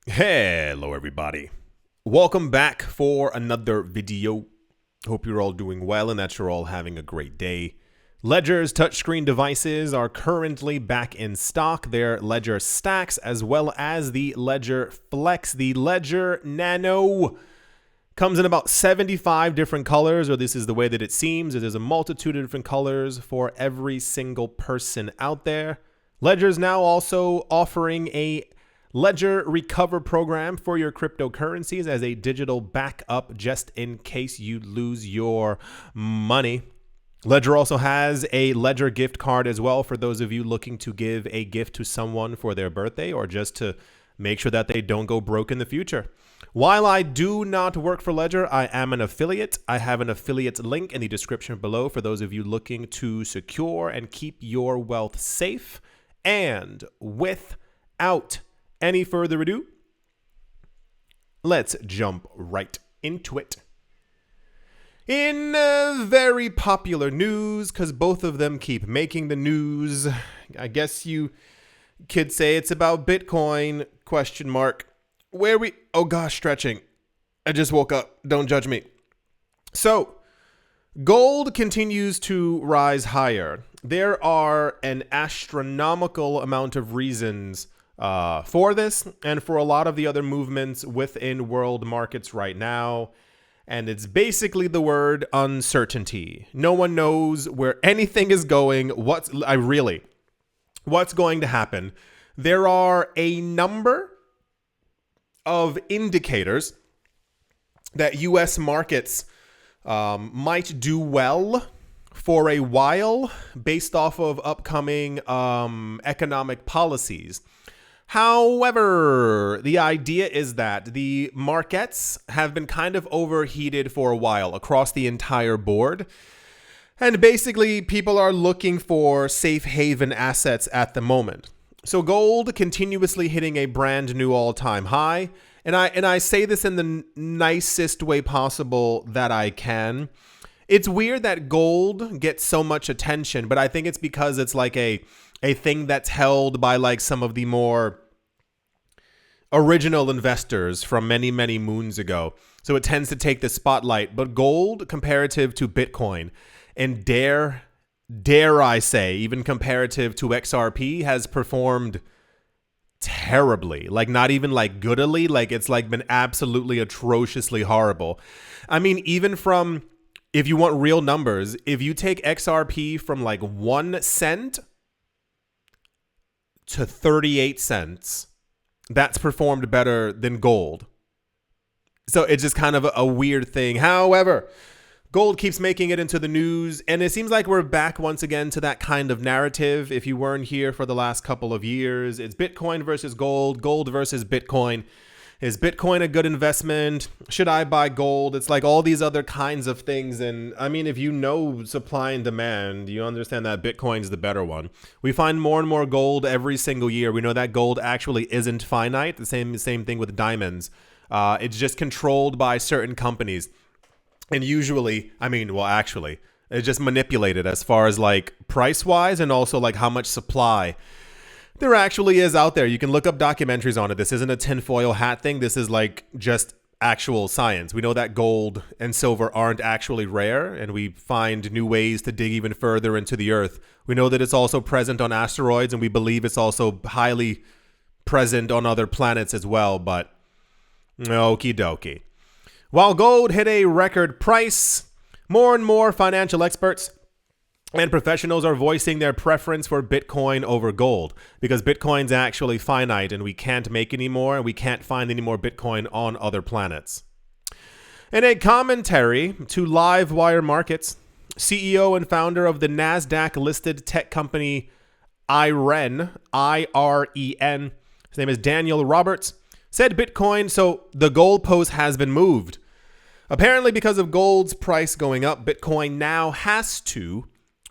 Hello everybody. Welcome back for another video. Hope you're all doing well and that you're all having a great day. Ledger's touchscreen devices are currently back in stock. They're Ledger Stacks as well as the Ledger Flex. The Ledger Nano comes in about 75 different colors, or this is the way that it seems. There's a multitude of different colors for every single person out there. Ledger's now also offering a Ledger Recover program for your cryptocurrencies as a digital backup just in case you lose your money. Ledger also has a Ledger gift card as well for those of you looking to give a gift to someone for their birthday or just to make sure that they don't go broke in the future. While I do not work for Ledger, I am an affiliate. I have an affiliate link in the description below for those of you looking to secure and keep your wealth safe. And without any further ado, let's jump right into it. In very popular news, because both of them keep making the news, I guess you could say it's about Bitcoin, ? Oh gosh, stretching. I just woke up. Don't judge me. So, gold continues to rise higher. There are an astronomical amount of reasons for this and for a lot of the other movements within world markets right now. And it's basically the word uncertainty. No one knows where anything is going. What's going to happen. There are a number of indicators that US markets might do well for a while based off of upcoming economic policies. However, the idea is that the markets have been kind of overheated for a while across the entire board. And basically, people are looking for safe haven assets at the moment. So gold continuously hitting a brand new all-time high. And I say this in the nicest way possible that I can. It's weird that gold gets so much attention, but I think it's because it's like a thing that's held by like some of the more original investors from many, many moons ago. So it tends to take the spotlight. But gold, comparative to Bitcoin, and dare I say, even comparative to XRP, has performed terribly. Like not even like goodily, like it's like been absolutely atrociously horrible. I mean, even from, if you want real numbers, if you take XRP from like 1 cent to 38 cents, that's performed better than gold. So it's just kind of a weird thing. However, gold keeps making it into the news, and it seems like we're back once again to that kind of narrative. If you weren't here for the last couple of years, it's Bitcoin versus gold, gold versus Bitcoin. Is Bitcoin a good investment? Should I buy gold? It's like all these other kinds of things. And I mean, if you know supply and demand, you understand that Bitcoin's the better one. We find more and more gold every single year. We know that gold actually isn't finite. The same thing with diamonds. It's just controlled by certain companies. And usually, actually, it's just manipulated as far as like price-wise and also like how much supply there actually is out there. You can look up documentaries on it. This isn't a tinfoil hat thing. This is like just actual science. We know that gold and silver aren't actually rare, and we find new ways to dig even further into the earth. We know that it's also present on asteroids, and we believe it's also highly present on other planets as well, but okie dokie. While gold hit a record price, more and more financial experts and professionals are voicing their preference for Bitcoin over gold because Bitcoin's actually finite and we can't make any more and we can't find any more Bitcoin on other planets. In a commentary to Livewire Markets, CEO and founder of the NASDAQ-listed tech company IREN, I-R-E-N, his name is Daniel Roberts, said Bitcoin, so the goalpost has been moved. Apparently because of gold's price going up, Bitcoin now has to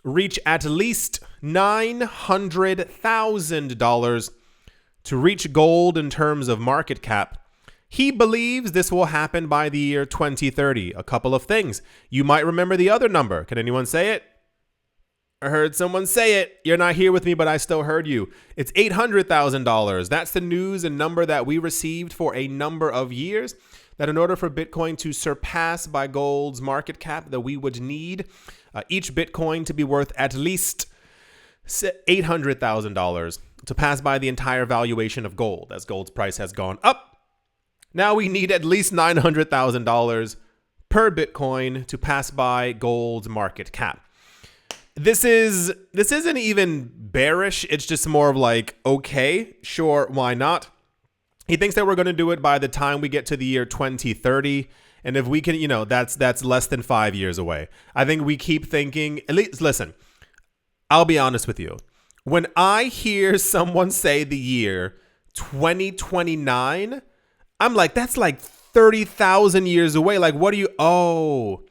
reach at least $900,000 to reach gold in terms of market cap. He believes this will happen by the year 2030. A couple of things. You might remember the other number. Can anyone say it? I heard someone say it. You're not here with me, but I still heard you. It's $800,000. That's the news and number that we received for a number of years, that in order for Bitcoin to surpass by gold's market cap, that we would need each Bitcoin to be worth at least $800,000 to pass by the entire valuation of gold, as gold's price has gone up. Now we need at least $900,000 per Bitcoin to pass by gold's market cap. This isn't even bearish. It's just more of like, okay, sure, why not? He thinks that we're going to do it by the time we get to the year 2030. And if we can, that's less than 5 years away. I think we keep thinking, at least, listen, I'll be honest with you. When I hear someone say the year 2029, I'm like, that's like 30,000 years away. Like, what are you? Oh,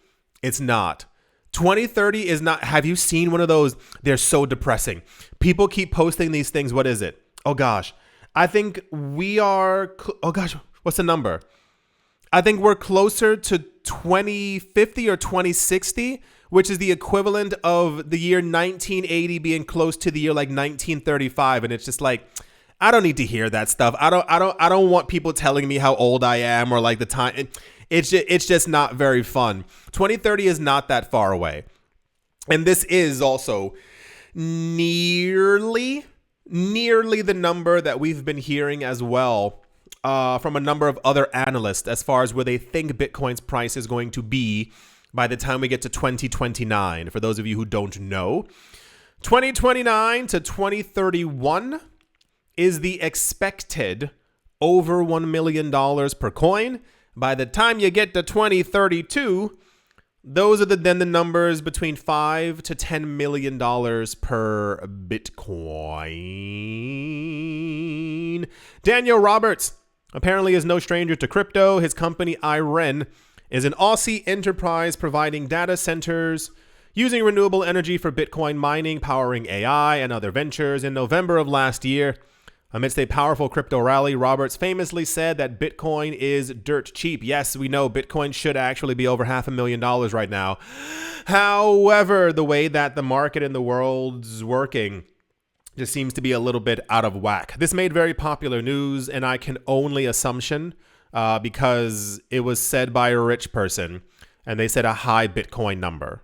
it's not. 2030 is not. Have you seen one of those? They're so depressing. People keep posting these things. What is it? Oh, gosh. I think we are. Oh, gosh. What's the number? I think we're closer to 2050 or 2060, which is the equivalent of the year 1980 being close to the year like 1935. And it's just like, I don't need to hear that stuff. I don't want people telling me how old I am or like the time. It's just not very fun. 2030 is not that far away. And this is also nearly the number that we've been hearing as well from a number of other analysts as far as where they think Bitcoin's price is going to be by the time we get to 2029. For those of you who don't know, 2029 to 2031 is the expected over $1 million per coin. By the time you get to 2032, those are then the numbers between $5 to $10 million per Bitcoin. Daniel Roberts apparently is no stranger to crypto. His company, Iren, is an Aussie enterprise providing data centers using renewable energy for Bitcoin mining, powering AI, and other ventures. In November of last year, amidst a powerful crypto rally, Roberts famously said that Bitcoin is dirt cheap. Yes, we know Bitcoin should actually be over $500,000 right now. However, the way that the market in the world's working just seems to be a little bit out of whack. This made very popular news, and I can only assumption because it was said by a rich person, and they said a high Bitcoin number.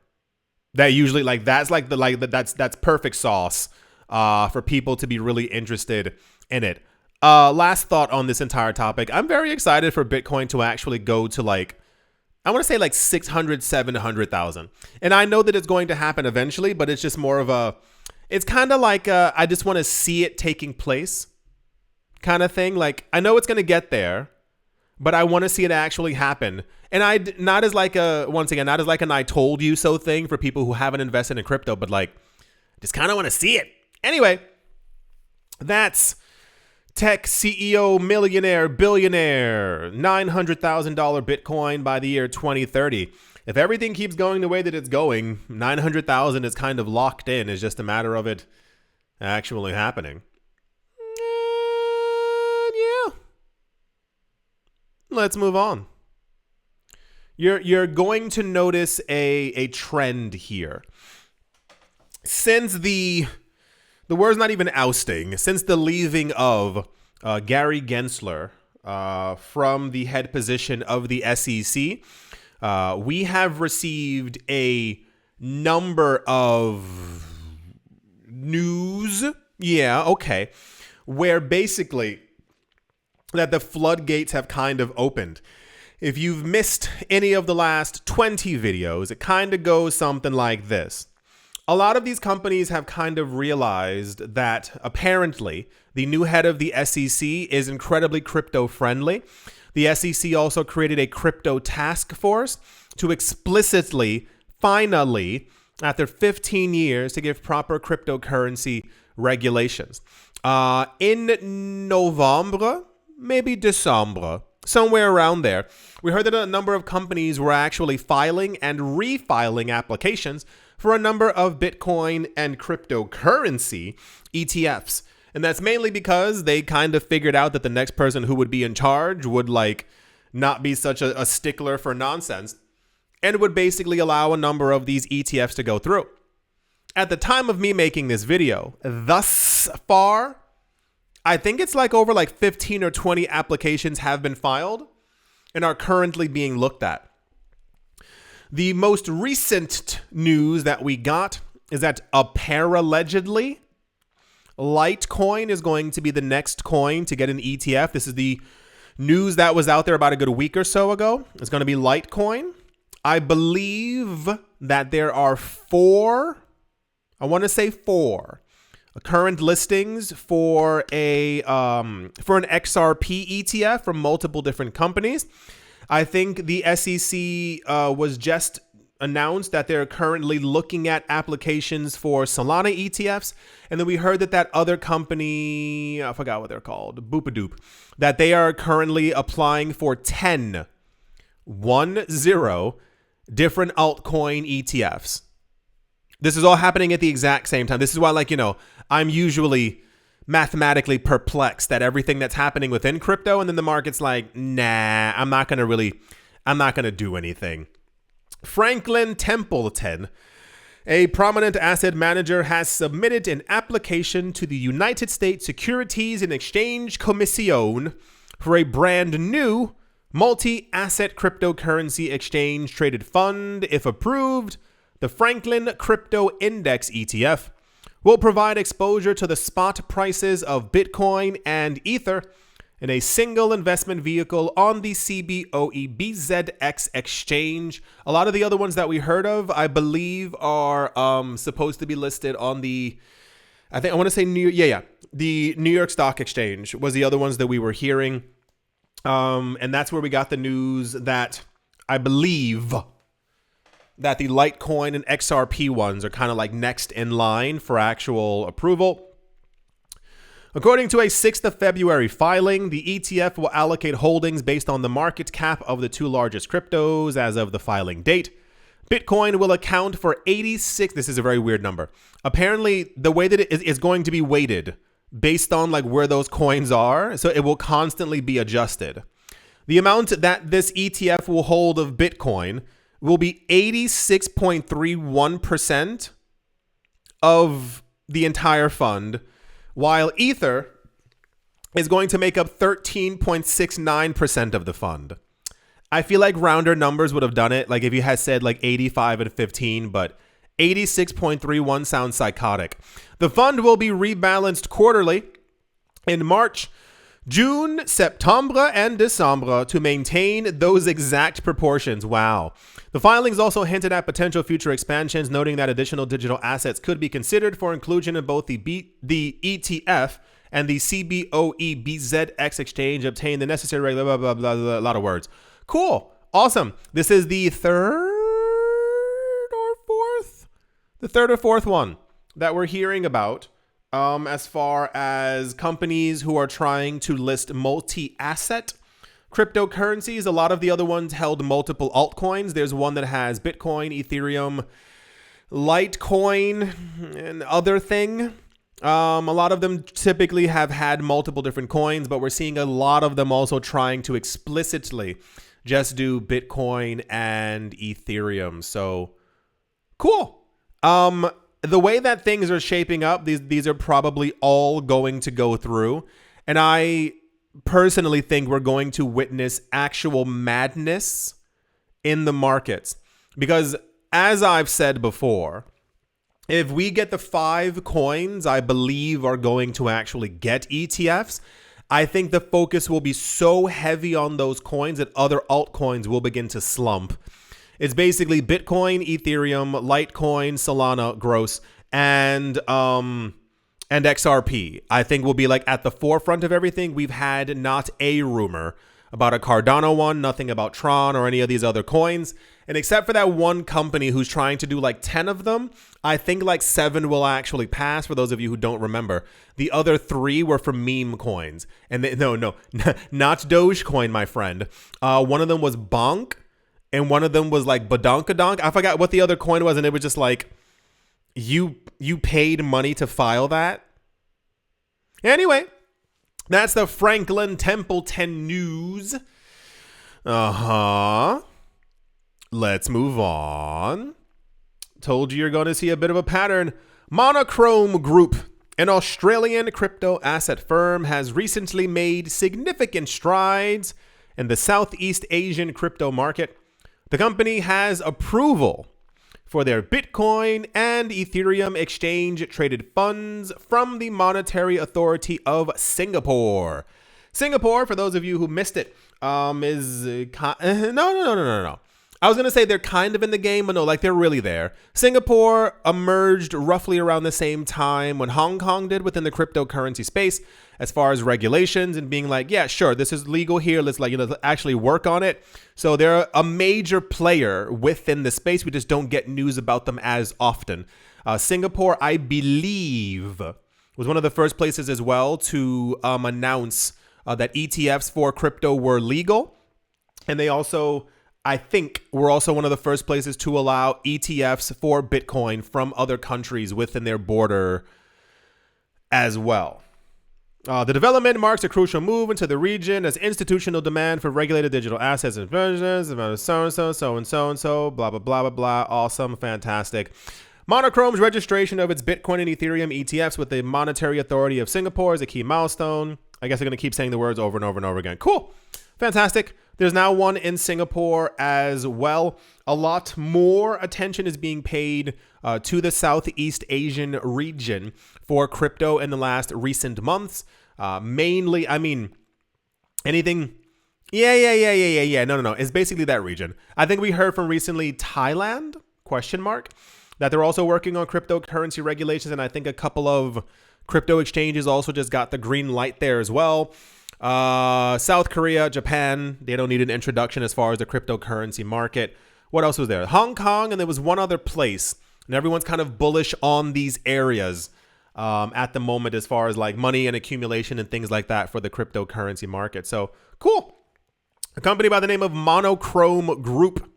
That usually that's perfect sauce for people to be really interested in it. Last thought on this entire topic. I'm very excited for Bitcoin to actually go to I want to say 600, 700,000. And I know that it's going to happen eventually, but it's just more of it's kind of like I just want to see it taking place kind of thing. Like, I know it's going to get there, but I want to see it actually happen. And not as like an I told you so thing for people who haven't invested in crypto, but just kind of want to see it. Anyway, that's tech CEO, millionaire, billionaire, $900,000 Bitcoin by the year 2030. If everything keeps going the way that it's going, 900,000 is kind of locked in. It's just a matter of it actually happening. And yeah. Let's move on. You're going to notice a trend here. Since the word's not even ousting, since the leaving of Gary Gensler from the head position of the SEC, we have received a number of news, where basically that the floodgates have kind of opened. If you've missed any of the last 20 videos, it kind of goes something like this. A lot of these companies have kind of realized that apparently the new head of the SEC is incredibly crypto friendly. The SEC also created a crypto task force to explicitly, finally, after 15 years, to give proper cryptocurrency regulations. In November, maybe December, somewhere around there, we heard that a number of companies were actually filing and refiling applications for a number of Bitcoin and cryptocurrency ETFs. And that's mainly because they kind of figured out that the next person who would be in charge would not be such a stickler for nonsense and would basically allow a number of these ETFs to go through. at the time of me making this video, thus far, I think it's like over like 15 or 20 applications have been filed and are currently being looked at. The most recent news that we got is that allegedly, Litecoin is going to be the next coin to get an ETF. This is the news that was out there about a good week or so ago. It's going to be Litecoin. I believe that there are four current listings for an XRP ETF from multiple different companies. I think the SEC was just announced that they're currently looking at applications for Solana ETFs. And then we heard that other company, I forgot what they're called, Boopadoop, that they are currently applying for 10 different altcoin ETFs. This is all happening at the exact same time. This is why, I'm usually mathematically perplexed at everything that's happening within crypto. And then the market's like, nah, I'm not going to do anything. Franklin Templeton, a prominent asset manager, has submitted an application to the United States Securities and Exchange Commission for a brand new multi-asset cryptocurrency exchange traded fund. If approved, the Franklin Crypto Index ETF will provide exposure to the spot prices of Bitcoin and Ether in a single investment vehicle on the CBOE BZX exchange. A lot of the other ones that we heard of, I believe, are supposed to be listed on the New York Stock Exchange was the other ones that we were hearing. And that's where we got the news that I believe that the Litecoin and XRP ones are kind of like next in line for actual approval. According to a 6th of February filing, the ETF will allocate holdings based on the market cap of the two largest cryptos as of the filing date. Bitcoin will account for 86. This is a very weird number. Apparently, the way that it is going to be weighted based on like where those coins are, so it will constantly be adjusted. The amount that this ETF will hold of Bitcoin will be 86.31% of the entire fund, while Ether is going to make up 13.69% of the fund. I feel like rounder numbers would have done it, like if you had said like 85 and 15, but 86.31 sounds psychotic. The fund will be rebalanced quarterly in March, June, September, and December to maintain those exact proportions. Wow. The filings also hinted at potential future expansions, noting that additional digital assets could be considered for inclusion in both the ETF and the CBOE BZX exchange, obtain the necessary blah, blah, blah, blah, blah, a lot of words. Cool. Awesome. This is the third or fourth one that we're hearing about. As far as companies who are trying to list multi-asset cryptocurrencies, a lot of the other ones held multiple altcoins. There's one that has Bitcoin, Ethereum, Litecoin, and other thing. A lot of them typically have had multiple different coins, but we're seeing a lot of them also trying to explicitly just do Bitcoin and Ethereum. So cool. The way that things are shaping up, these are probably all going to go through. And I personally think we're going to witness actual madness in the markets. Because as I've said before, if we get the 5 coins I believe are going to actually get ETFs, I think the focus will be so heavy on those coins that other altcoins will begin to slump. It's basically Bitcoin, Ethereum, Litecoin, Solana, Gross, and XRP. I think will be like at the forefront of everything. We've had not a rumor about a Cardano one, nothing about Tron or any of these other coins. And except for that one company who's trying to do like 10 of them, I think like 7 will actually pass. For those of you who don't remember, the other 3 were from meme coins. And no, not Dogecoin, my friend. One of them was Bonk. And one of them was like Badonkadonk. I forgot what the other coin was. And it was just like, you paid money to file that. Anyway, that's the Franklin Templeton news. Let's move on. Told you you're going to see a bit of a pattern. Monochrome Group, an Australian crypto asset firm, has recently made significant strides in the Southeast Asian crypto market. The company has approval for their Bitcoin and Ethereum exchange-traded funds from the Monetary Authority of Singapore. Singapore, for those of you who missed it, is no. I was going to say they're kind of in the game, but no, like they're really there. Singapore emerged roughly around the same time when Hong Kong did within the cryptocurrency space as far as regulations and being like, yeah, sure, this is legal here. Let's actually work on it. So they're a major player within the space. We just don't get news about them as often. Singapore, I believe, was one of the first places as well to announce that ETFs for crypto were legal. And they also, I think, were also one of the first places to allow ETFs for Bitcoin from other countries within their border as well. The development marks a crucial move into the region as institutional demand for regulated digital assets and versions, so, blah, blah, blah, blah, blah. Awesome, fantastic. Monochrome's registration of its Bitcoin and Ethereum ETFs with the Monetary Authority of Singapore is a key milestone. I guess I'm going to keep saying the words over and over and over again. Cool. Fantastic. There's now one in Singapore as well. A lot more attention is being paid to the Southeast Asian region for crypto in the last recent months. Mainly, I mean, anything. Yeah. No. It's basically that region. I think we heard from recently Thailand, ? That they're also working on cryptocurrency regulations. And I think a couple of crypto exchanges also just got the green light there as well. South Korea, Japan, they don't need an introduction as far as the cryptocurrency market. What else was there? Hong Kong, and there was one other place. And everyone's kind of bullish on these areas at the moment as far as like money and accumulation and things like that for the cryptocurrency market. So cool. A company by the name of Monochrome Group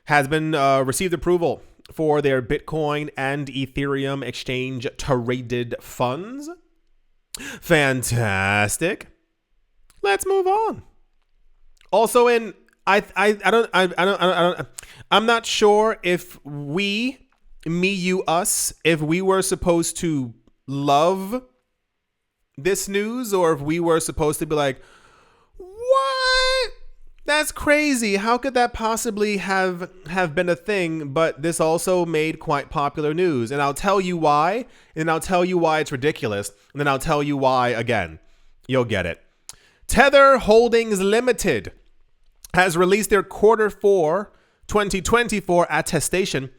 has been received approval for their Bitcoin and Ethereum exchange traded funds. Fantastic. Let's move on. Also in I'm not sure if if we were supposed to love this news or if we were supposed to be like, what? That's crazy. How could that possibly have been a thing? But this also made quite popular news. And I'll tell you why. And I'll tell you why it's ridiculous. And then I'll tell you why again. You'll get it. Tether Holdings Limited has released their Q4 2024 attestation,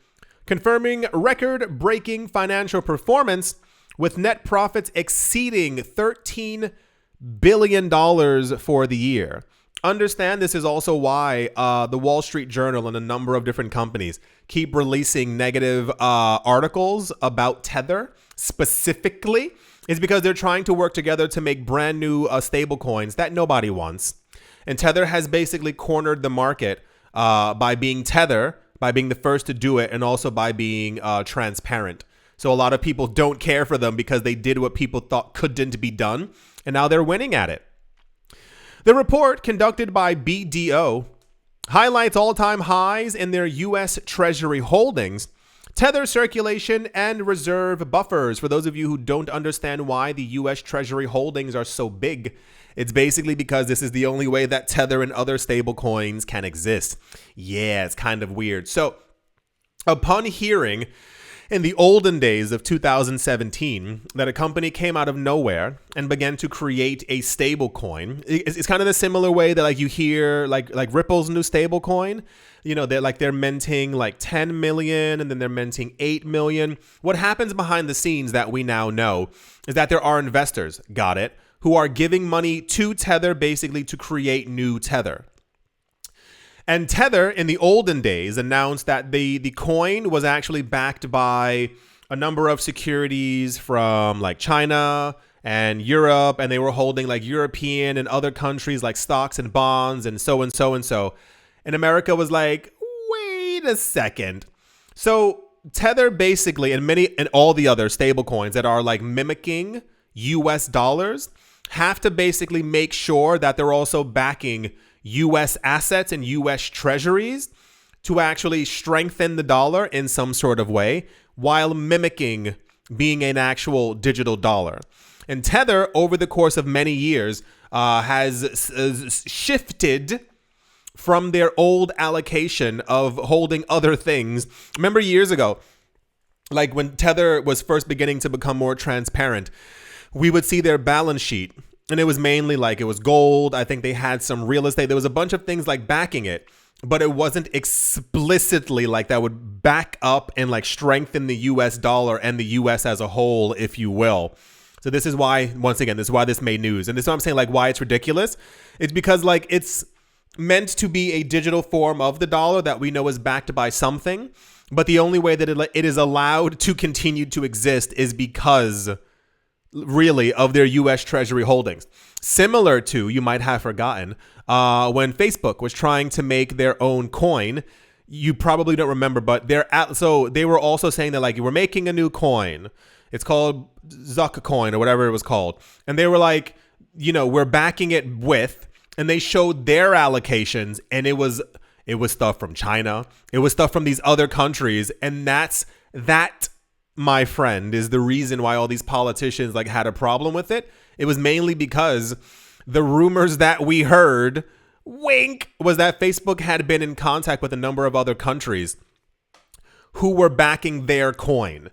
confirming record-breaking financial performance with net profits exceeding $13 billion for the year. Understand this is also why the Wall Street Journal and a number of different companies keep releasing negative articles about Tether specifically, is because they're trying to work together to make brand new stable coins that nobody wants. And Tether has basically cornered the market by being Tether, by being the first to do it, and also by being transparent. So a lot of people don't care for them because they did what people thought couldn't be done, and now they're winning at it. The report, conducted by BDO, highlights all-time highs in their U.S. Treasury holdings, Tether circulation, and reserve buffers. For those of you who don't understand why the U.S. Treasury holdings are so big, it's basically because this is the only way that Tether and other stable coins can exist. Yeah, it's kind of weird. So, upon hearing in the olden days of 2017 that a company came out of nowhere and began to create a stable coin, it's kind of the similar way that like you hear like Ripple's new stable coin. You know, they're minting like 10 million and then they're minting 8 million. What happens behind the scenes that we now know is that there are investors, got it, who are giving money to Tether basically to create new Tether. And Tether, in the olden days, announced that the coin was actually backed by a number of securities from like China and Europe, and they were holding like European and other countries like stocks and bonds and so and so and so. And America was like, wait a second. So Tether basically, and all the other stable coins that are like mimicking US dollars, have to basically make sure that they're also backing U.S. assets and U.S. treasuries to actually strengthen the dollar in some sort of way while mimicking being an actual digital dollar. And Tether, over the course of many years, has shifted from their old allocation of holding other things. Remember years ago, like when Tether was first beginning to become more transparent, we would see their balance sheet, and it was mainly like it was gold. I think they had some real estate. There was a bunch of things like backing it, but it wasn't explicitly like that would back up and like strengthen the US dollar and the US as a whole, if you will. So this is why, once again, this is why this made news. And this is what I'm saying, like why it's ridiculous. It's because like it's meant to be a digital form of the dollar that we know is backed by something. But the only way that it is allowed to continue to exist is because really of their US Treasury holdings. Similar to, you might have forgotten, when Facebook was trying to make their own coin. You probably don't remember, but so they were also saying that like we're making a new coin. It's called Zuck coin or whatever it was called. And they were like, you know, we're backing it with, and they showed their allocations, and it was stuff from China. It was stuff from these other countries. And that, my friend, is the reason why all these politicians like had a problem with it. It was mainly because the rumors that we heard, wink, was that Facebook had been in contact with a number of other countries who were backing their coin.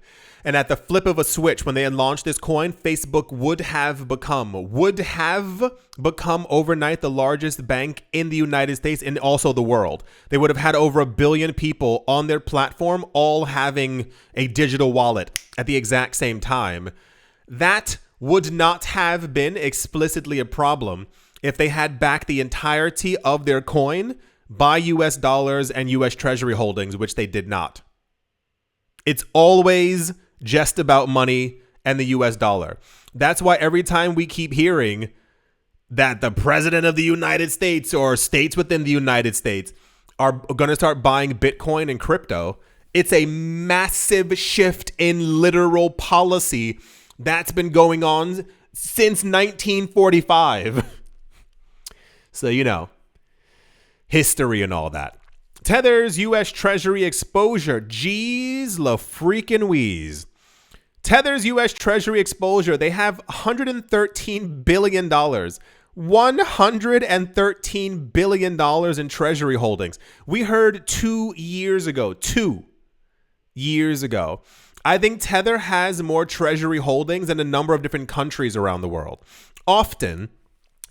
And at the flip of a switch, when they had launched this coin, Facebook would have become overnight the largest bank in the United States and also the world. They would have had over 1 billion people on their platform, all having a digital wallet at the exact same time. That would not have been explicitly a problem if they had backed the entirety of their coin by US dollars and US Treasury holdings, which they did not. It's always just about money and the US dollar. That's why every time we keep hearing that the president of the United States or states within the United States are going to start buying Bitcoin and crypto, it's a massive shift in literal policy that's been going on since 1945. So, you know, history and all that. Tether's U.S. Treasury exposure. Jeez la freaking wheeze. Tether's U.S. Treasury exposure. They have $113 billion. $113 billion in Treasury holdings. We heard 2 years ago. 2 years ago. I think Tether has more Treasury holdings in a number of different countries around the world. Often,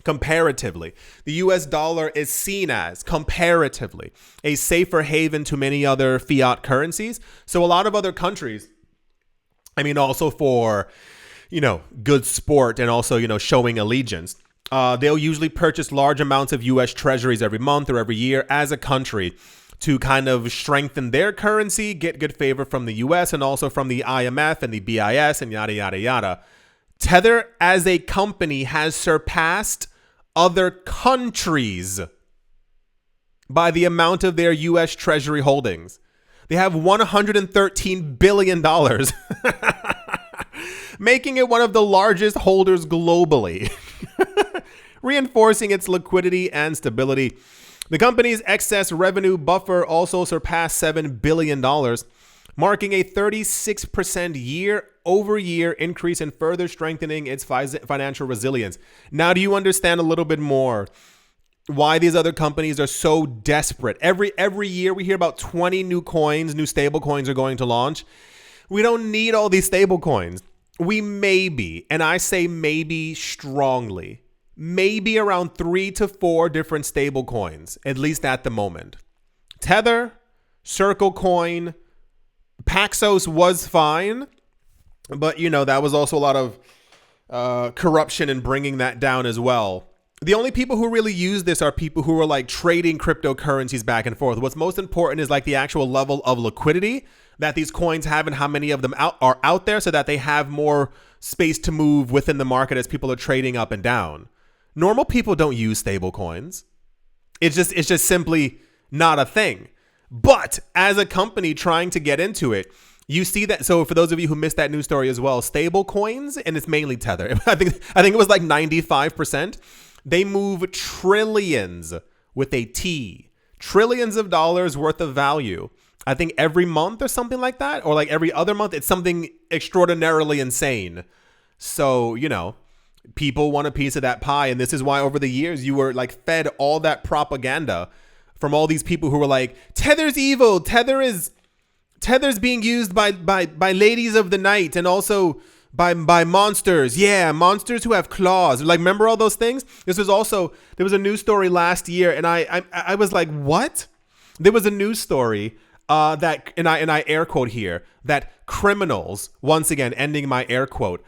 comparatively, the US dollar is seen as, comparatively, a safer haven to many other fiat currencies. So a lot of other countries, I mean, also for, you know, good sport and also, you know, showing allegiance, they'll usually purchase large amounts of US treasuries every month or every year as a country to kind of strengthen their currency, get good favor from the US and also from the IMF and the BIS and yada, yada, yada. Tether as a company has surpassed other countries by the amount of their US Treasury holdings. They have $113 billion, making it one of the largest holders globally, reinforcing its liquidity and stability. The company's excess revenue buffer also surpassed $7 billion, marking a 36% year-over-year increase and further strengthening its financial resilience. Now, do you understand a little bit more why these other companies are so desperate? Every year we hear about 20 new coins, new stable coins are going to launch. We don't need all these stable coins. We maybe, and I say maybe strongly, maybe around 3 to 4 different stable coins, at least at the moment. Tether, Circle Coin, Paxos was fine, but, you know, that was also a lot of corruption in bringing that down as well. The only people who really use this are people who are like trading cryptocurrencies back and forth. What's most important is like the actual level of liquidity that these coins have and how many of them are out there so that they have more space to move within the market as people are trading up and down. Normal people don't use stable coins. It's just simply not a thing. But as a company trying to get into it, you see that. So for those of you who missed that news story as well, stable coins, and it's mainly Tether. I think it was like 95%. They move trillions with a T, trillions of dollars worth of value. I think every month or something like that, or like every other month. It's something extraordinarily insane. So, people want a piece of that pie. And this is why over the years you were like fed all that propaganda from all these people who were like, Tether's evil. Tether's being used by ladies of the night and also by monsters. Yeah, monsters who have claws. Like, remember all those things? There was a news story last year, and I was like, what? There was a news story that, and I air quote here, that criminals, once again, ending my air quote,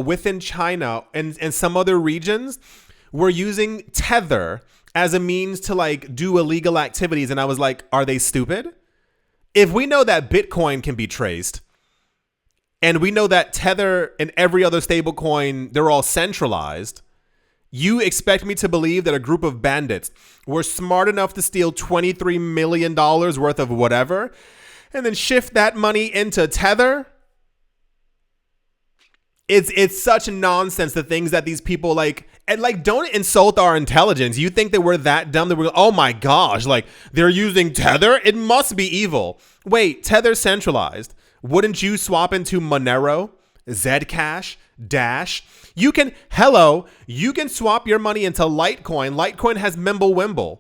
within China and some other regions were using Tether as a means to like do illegal activities. And I was like, are they stupid? If we know that Bitcoin can be traced, and we know that Tether and every other stable coin, they're all centralized, you expect me to believe that a group of bandits were smart enough to steal $23 million worth of whatever and then shift that money into Tether? It's such nonsense, the things that these people like, and like, don't insult our intelligence. You think that we're that dumb that we're, oh my gosh, like they're using Tether? It must be evil. Wait, Tether's centralized. Wouldn't you swap into Monero, Zcash, Dash? You can swap your money into Litecoin. Litecoin has Mimblewimble.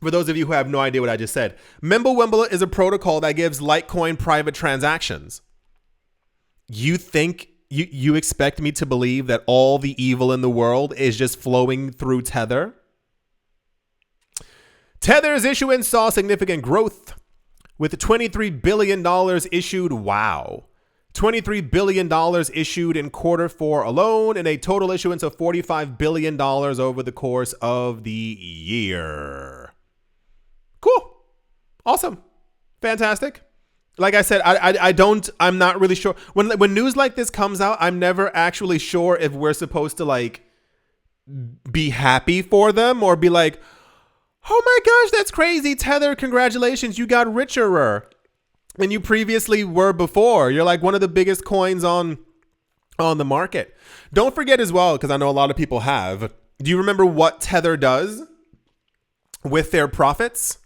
For those of you who have no idea what I just said, Mimblewimble is a protocol that gives Litecoin private transactions. You think you expect me to believe that all the evil in the world is just flowing through Tether? Tether's issuance saw significant growth with $23 billion issued. Wow. $23 billion issued in Q4 alone, and a total issuance of $45 billion over the course of the year. Cool. Awesome. Fantastic. Like I said, I'm not really sure. When news like this comes out, I'm never actually sure if we're supposed to like be happy for them or be like, oh my gosh, that's crazy. Tether, congratulations. You got richer than you previously were before. You're like one of the biggest coins on the market. Don't forget as well, because I know a lot of people have. Do you remember what Tether does with their profits?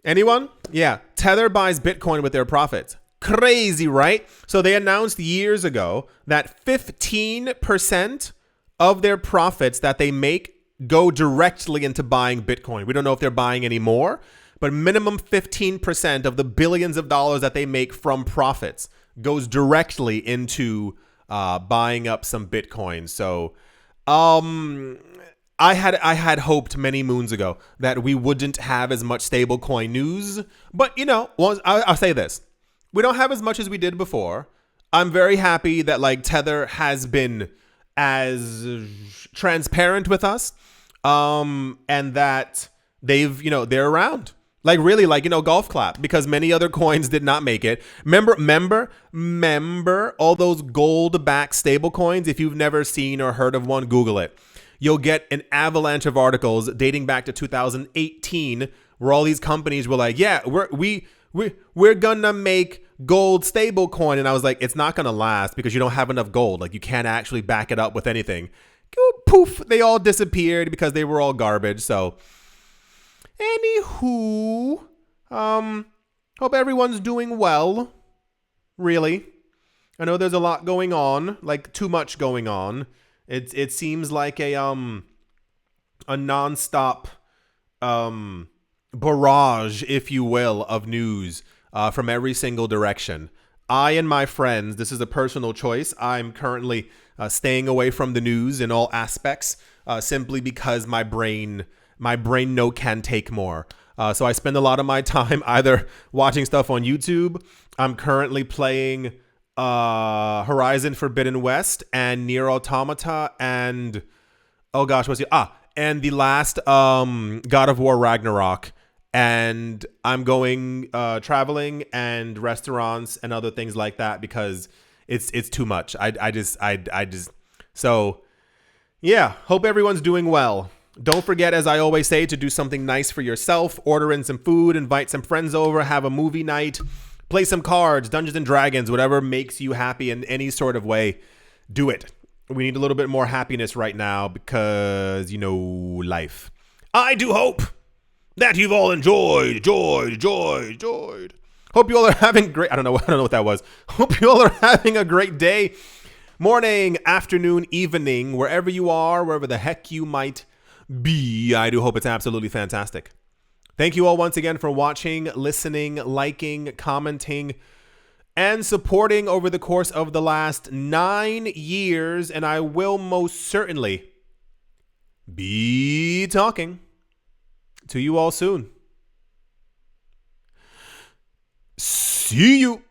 Anyone? Yeah. Tether buys Bitcoin with their profits. Crazy, right? So they announced years ago that 15% of their profits that they make go directly into buying Bitcoin. We don't know if they're buying any more, but minimum 15% of the billions of dollars that they make from profits goes directly into buying up some Bitcoin. So I had hoped many moons ago that we wouldn't have as much stablecoin news, but I'll say this: we don't have as much as we did before. I'm very happy that like Tether has been as transparent with us, and that they're around. Like really, like golf clap, because many other coins did not make it. Remember all those gold-backed stable coins. If you've never seen or heard of one, Google it. You'll get an avalanche of articles dating back to 2018 where all these companies were like, yeah, we're gonna make gold stable coin. And I was like, it's not gonna last because you don't have enough gold. Like you can't actually back it up with anything. Poof, they all disappeared because they were all garbage. So anywho, hope everyone's doing well. Really. I know there's a lot going on, like too much going on. It seems like a nonstop barrage, if you will, of news from every single direction. I and my friends, this is a personal choice. I'm currently staying away from the news in all aspects, simply because my brain can take more. So I spend a lot of my time either watching stuff on YouTube. I'm currently playing Horizon Forbidden West and Nier Automata and and the last God of War Ragnarok, and I'm going traveling and restaurants and other things like that because it's too much. I just so yeah, hope everyone's doing well. Don't forget, as I always say, to do something nice for yourself. Order in some food, invite some friends over, have a movie night. Play some cards, Dungeons and Dragons, whatever makes you happy in any sort of way. Do it. We need a little bit more happiness right now because, life. I do hope that you've all enjoyed. Hope you all are having great. I don't know what that was. Hope you all are having a great day, morning, afternoon, evening, wherever you are, wherever the heck you might be. I do hope it's absolutely fantastic. Thank you all once again for watching, listening, liking, commenting, and supporting over the course of the last 9 years. And I will most certainly be talking to you all soon. See you.